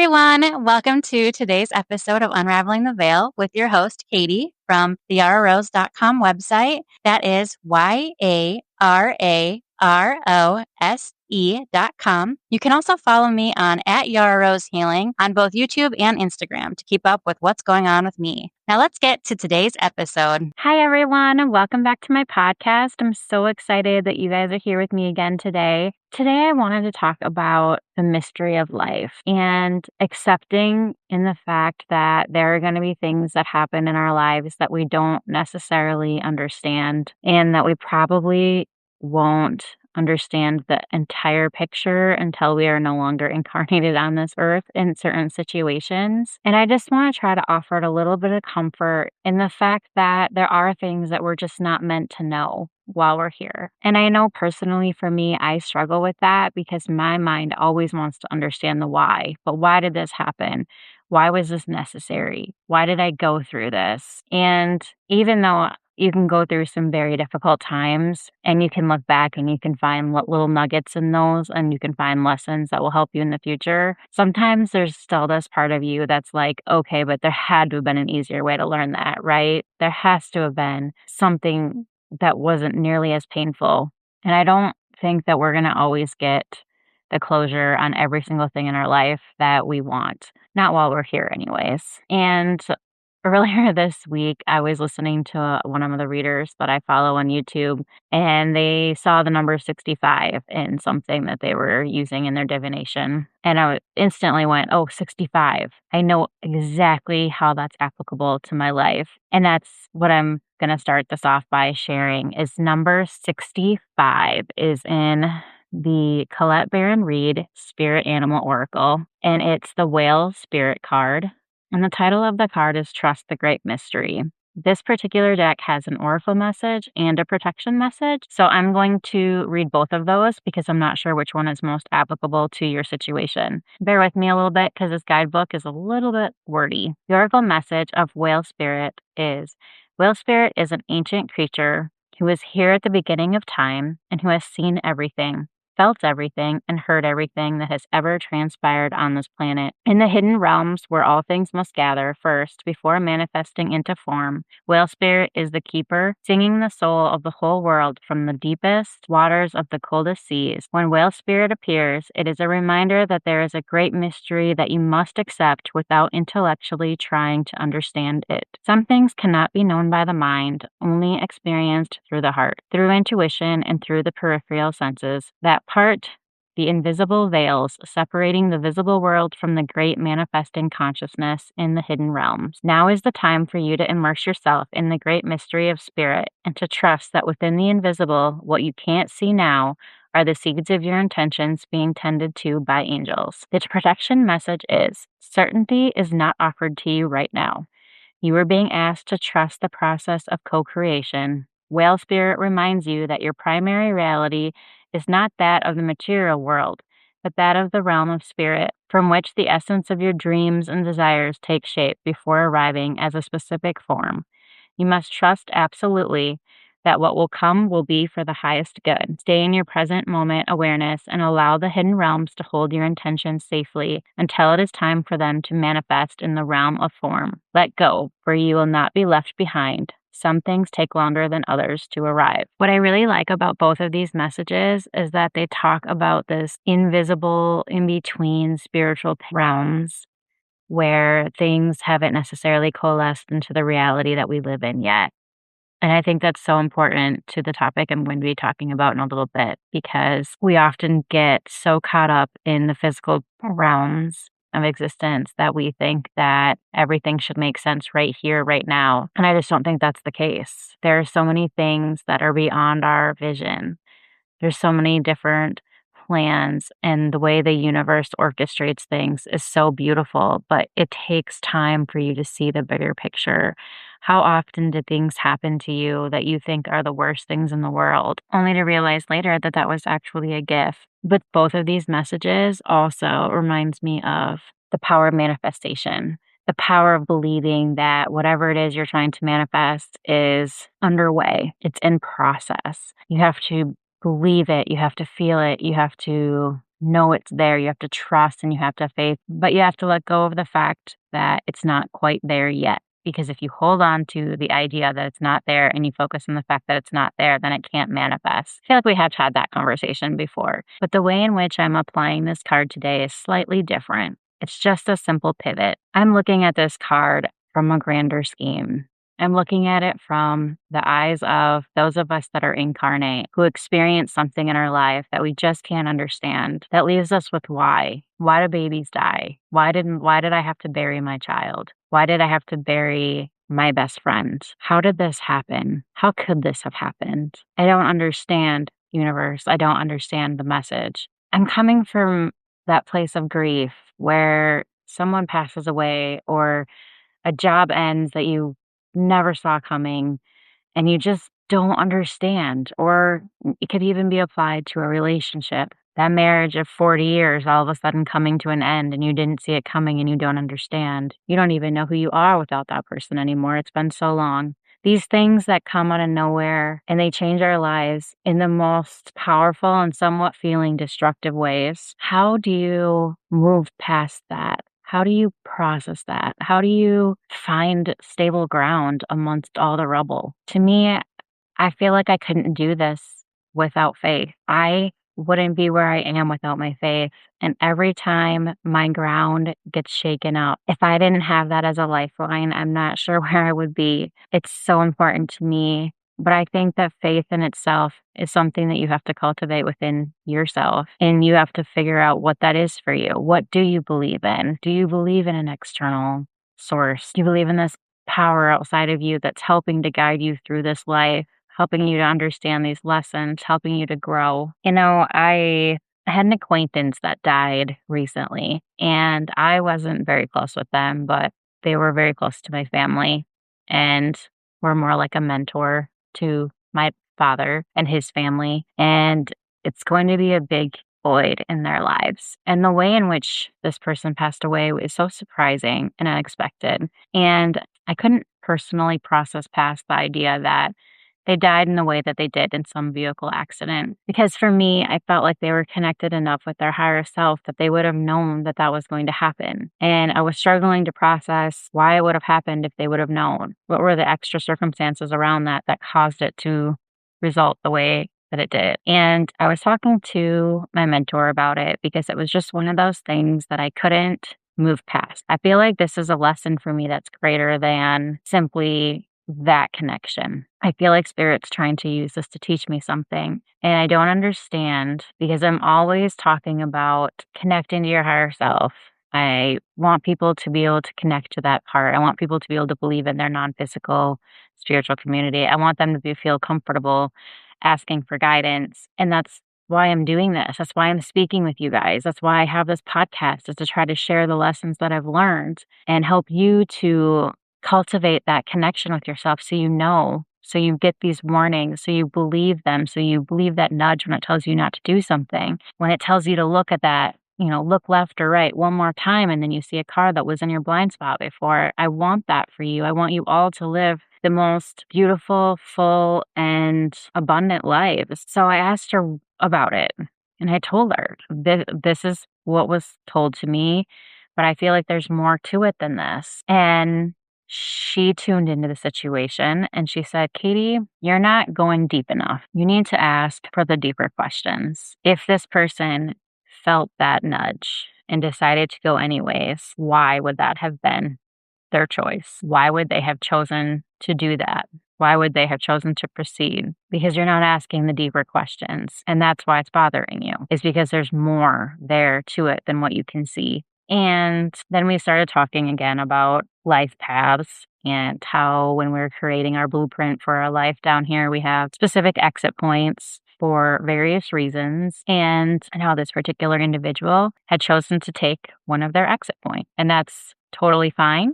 everyone. Welcome to today's episode of Unraveling the Veil with your host, Katie from the yararose.com website. That is YARAROSE.com. You can also follow me on @YaraRoseHealing on both YouTube and Instagram to keep up with what's going on with me. Now let's get to today's episode. Hi, everyone, and welcome back to my podcast. I'm so excited that you guys are here with me again today. Today, I wanted to talk about the mystery of life and accepting in the fact that there are going to be things that happen in our lives that we don't necessarily understand and that we probably won't understand the entire picture until we are no longer incarnated on this earth in certain situations. And I just want to try to offer it a little bit of comfort in the fact that there are things that we're just not meant to know while we're here. And I know personally for me, I struggle with that because my mind always wants to understand the why. But why did this happen? Why was this necessary? Why did I go through this? And even though you can go through some very difficult times and you can look back and you can find little nuggets in those and you can find lessons that will help you in the future. Sometimes there's still this part of you that's like, okay, but there had to have been an easier way to learn that, right? There has to have been something that wasn't nearly as painful. And I don't think that we're going to always get the closure on every single thing in our life that we want. Not while we're here anyways. And earlier this week, I was listening to one of the readers that I follow on YouTube, and they saw the number 65 in something that they were using in their divination. And I instantly went, oh, 65. I know exactly how that's applicable to my life. And that's what I'm going to start this off by sharing is number 65 is in the Colette Baron Reed Spirit Animal Oracle, and it's the Whale Spirit card. And the title of the card is Trust the Great Mystery. This particular deck has an oracle message and a protection message. So I'm going to read both of those because I'm not sure which one is most applicable to your situation. Bear with me a little bit because this guidebook is a little bit wordy. The oracle message of Whale Spirit is Whale Spirit is an ancient creature who is here at the beginning of time and who has seen everything, felt everything, and heard everything that has ever transpired on this planet. In the hidden realms where all things must gather first before manifesting into form, Whale Spirit is the keeper, singing the soul of the whole world from the deepest waters of the coldest seas. When Whale Spirit appears, it is a reminder that there is a great mystery that you must accept without intellectually trying to understand it. Some things cannot be known by the mind, only experienced through the heart, through intuition, and through the peripheral senses. That part, the invisible veils separating the visible world from the great manifesting consciousness in the hidden realms. Now is the time for you to immerse yourself in the great mystery of spirit and to trust that within the invisible, what you can't see now, are the seeds of your intentions being tended to by angels. The protection message is, certainty is not offered to you right now. You are being asked to trust the process of co-creation. Whale Spirit reminds you that your primary reality is not that of the material world, but that of the realm of spirit, from which the essence of your dreams and desires take shape before arriving as a specific form. You must trust absolutely that what will come will be for the highest good. Stay in your present moment awareness and allow the hidden realms to hold your intentions safely until it is time for them to manifest in the realm of form. Let go, for you will not be left behind. Some things take longer than others to arrive. What I really like about both of these messages is that they talk about this invisible, in-between spiritual realms where things haven't necessarily coalesced into the reality that we live in yet. And I think that's so important to the topic I'm going to be talking about in a little bit because we often get so caught up in the physical realms of existence that we think that everything should make sense right here, right now. And I just don't think that's the case. There are so many things that are beyond our vision. There's so many different plans, and the way the universe orchestrates things is so beautiful, but it takes time for you to see the bigger picture. How often did things happen to you that you think are the worst things in the world, only to realize later that that was actually a gift? But both of these messages also reminds me of the power of manifestation, the power of believing that whatever it is you're trying to manifest is underway. It's in process. You have to believe it. You have to feel it. You have to know it's there. You have to trust and you have to have faith, but you have to let go of the fact that it's not quite there yet. Because if you hold on to the idea that it's not there and you focus on the fact that it's not there, then it can't manifest. I feel like we have had that conversation before, but the way in which I'm applying this card today is slightly different. It's just a simple pivot. I'm looking at this card from a grander scheme. I'm looking at it from the eyes of those of us that are incarnate, who experience something in our life that we just can't understand, that leaves us with why. Why do babies die? Why did I have to bury my child? Why did I have to bury my best friend? How did this happen? How could this have happened? I don't understand, universe. I don't understand the message. I'm coming from that place of grief where someone passes away or a job ends that you never saw coming and you just don't understand. Or it could even be applied to a relationship. That marriage of 40 years all of a sudden coming to an end and you didn't see it coming and you don't understand. You don't even know who you are without that person anymore. It's been so long. These things that come out of nowhere and they change our lives in the most powerful and somewhat feeling destructive ways. How do you move past that? How do you process that? How do you find stable ground amongst all the rubble? To me, I feel like I couldn't do this without faith. I wouldn't be where I am without my faith. And every time my ground gets shaken up, if I didn't have that as a lifeline, I'm not sure where I would be. It's so important to me. But I think that faith in itself is something that you have to cultivate within yourself. And you have to figure out what that is for you. What do you believe in? Do you believe in an external source? Do you believe in this power outside of you that's helping to guide you through this life, helping you to understand these lessons, helping you to grow? I had an acquaintance that died recently, and I wasn't very close with them, but they were very close to my family and were more like a mentor to my father and his family. And it's going to be a big void in their lives. And the way in which this person passed away is so surprising and unexpected. And I couldn't personally process past the idea that they died in the way that they did in some vehicle accident. Because for me, I felt like they were connected enough with their higher self that they would have known that that was going to happen. And I was struggling to process why it would have happened if they would have known. What were the extra circumstances around that caused it to result the way that it did? And I was talking to my mentor about it because it was just one of those things that I couldn't move past. I feel like this is a lesson for me that's greater than simply that connection. I feel like Spirit's trying to use this to teach me something. And I don't understand because I'm always talking about connecting to your higher self. I want people to be able to connect to that part. I want people to be able to believe in their non-physical spiritual community. I want them to feel comfortable asking for guidance. And that's why I'm doing this. That's why I'm speaking with you guys. That's why I have this podcast, is to try to share the lessons that I've learned and help you to cultivate that connection with yourself so you know, so you get these warnings, so you believe them, so you believe that nudge when it tells you not to do something. When it tells you to look at that, look left or right one more time and then you see a car that was in your blind spot before. I want that for you. I want you all to live the most beautiful, full, and abundant lives. So I asked her about it and I told her, this is what was told to me, but I feel like there's more to it than this. And she tuned into the situation and she said, Katie, you're not going deep enough. You need to ask for the deeper questions. If this person felt that nudge and decided to go anyways, why would that have been their choice? Why would they have chosen to do that? Why would they have chosen to proceed? Because you're not asking the deeper questions. And that's why it's bothering you, is because there's more there to it than what you can see. And then we started talking again about life paths and how when we're creating our blueprint for our life down here, we have specific exit points for various reasons, and how this particular individual had chosen to take one of their exit points. And that's totally fine.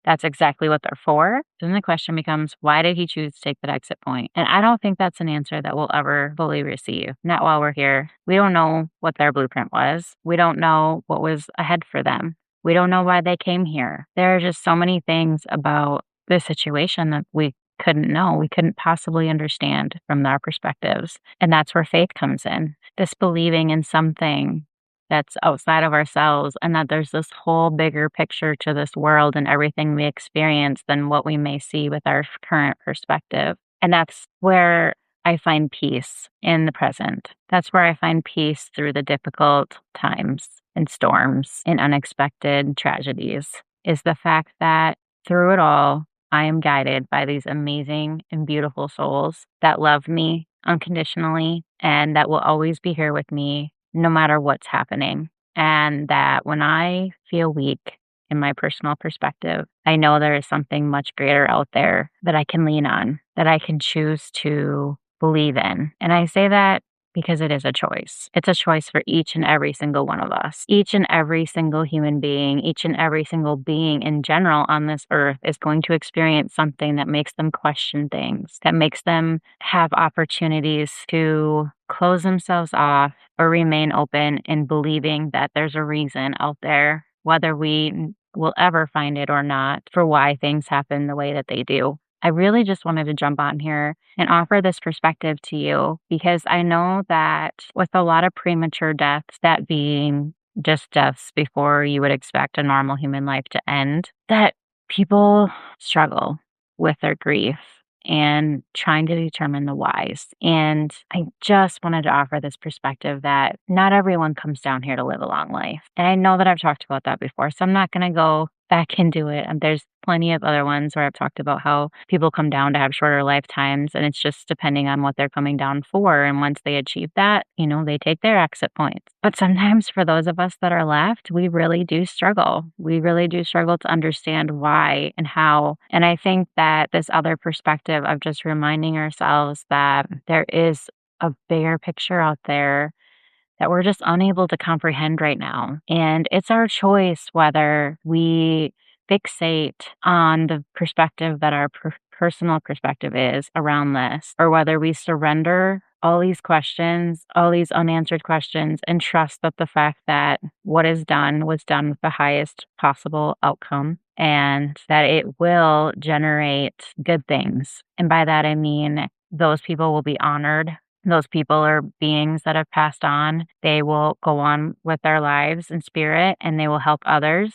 That's exactly what they're for. Then the question becomes, why did he choose to take that exit point? And I don't think that's an answer that we'll ever fully receive. Not while we're here. We don't know what their blueprint was. We don't know what was ahead for them. We don't know why they came here. There are just so many things about this situation that we couldn't know. We couldn't possibly understand from our perspectives. And that's where faith comes in. This believing in something that's outside of ourselves, and that there's this whole bigger picture to this world and everything we experience than what we may see with our current perspective. And that's where I find peace in the present. That's where I find peace through the difficult times and storms and unexpected tragedies, is the fact that through it all, I am guided by these amazing and beautiful souls that love me unconditionally and that will always be here with me no matter what's happening. And that when I feel weak in my personal perspective, I know there is something much greater out there that I can lean on, that I can choose to believe in. And I say that because it is a choice. It's a choice for each and every single one of us. Each and every single human being, each and every single being in general on this earth is going to experience something that makes them question things, that makes them have opportunities to close themselves off or remain open in believing that there's a reason out there, whether we will ever find it or not, for why things happen the way that they do. I really just wanted to jump on here and offer this perspective to you because I know that with a lot of premature deaths, that being just deaths before you would expect a normal human life to end, that people struggle with their grief and trying to determine the whys. And I just wanted to offer this perspective that not everyone comes down here to live a long life. And I know that I've talked about that before, so I'm not going to go back into it. And there's plenty of other ones where I've talked about how people come down to have shorter lifetimes, and it's just depending on what they're coming down for. And once they achieve that, they take their exit points. But sometimes for those of us that are left, we really do struggle. We really do struggle to understand why and how. And I think that this other perspective of just reminding ourselves that there is a bigger picture out there that we're just unable to comprehend right now. And it's our choice whether we fixate on the perspective that our personal perspective is around this, or whether we surrender all these questions, all these unanswered questions, and trust that the fact that what is done was done with the highest possible outcome and that it will generate good things. And by that, I mean those people will be honored. Those people are beings that have passed on. They will go on with their lives in spirit and they will help others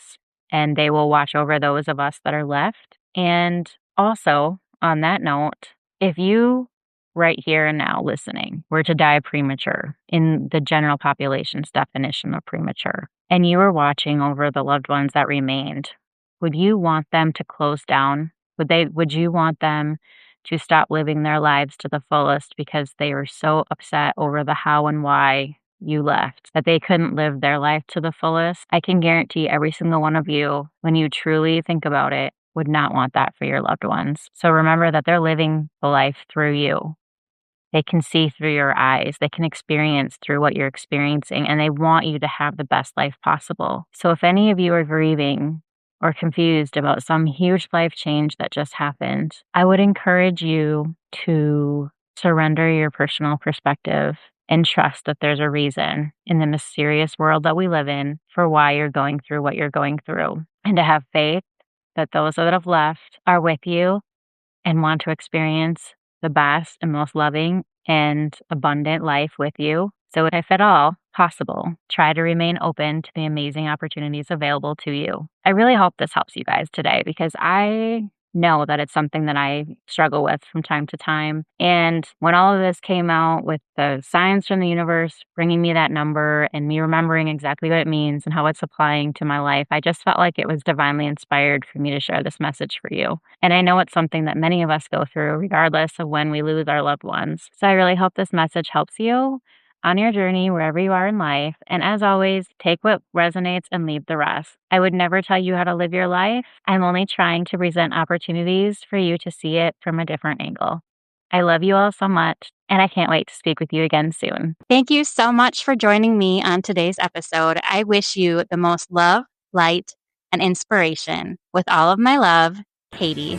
and they will watch over those of us that are left. And also, on that note, if you right here and now listening were to die premature in the general population's definition of premature, and you were watching over the loved ones that remained, would you want them to close down? Would you want them to stop living their lives to the fullest because they were so upset over the how and why you left, that they couldn't live their life to the fullest? I can guarantee every single one of you, when you truly think about it, would not want that for your loved ones. So remember that they're living the life through you. They can see through your eyes. They can experience through what you're experiencing, and they want you to have the best life possible. So if any of you are grieving or confused about some huge life change that just happened, I would encourage you to surrender your personal perspective and trust that there's a reason in the mysterious world that we live in for why you're going through what you're going through, and to have faith that those that have left are with you and want to experience the best and most loving and abundant life with you. So if at all possible, try to remain open to the amazing opportunities available to you. I really hope this helps you guys today because I know that it's something that I struggle with from time to time. And when all of this came out with the signs from the universe bringing me that number and me remembering exactly what it means and how it's applying to my life, I just felt like it was divinely inspired for me to share this message for you. And I know it's something that many of us go through regardless of when we lose our loved ones. So I really hope this message helps you on your journey wherever you are in life. And as always, take what resonates and leave the rest. I would never tell you how to live your life. I'm only trying to present opportunities for you to see it from a different angle. I love you all so much, and I can't wait to speak with you again soon. Thank you so much for joining me on today's episode. I wish you the most love, light, and inspiration. With all of my love, Katie.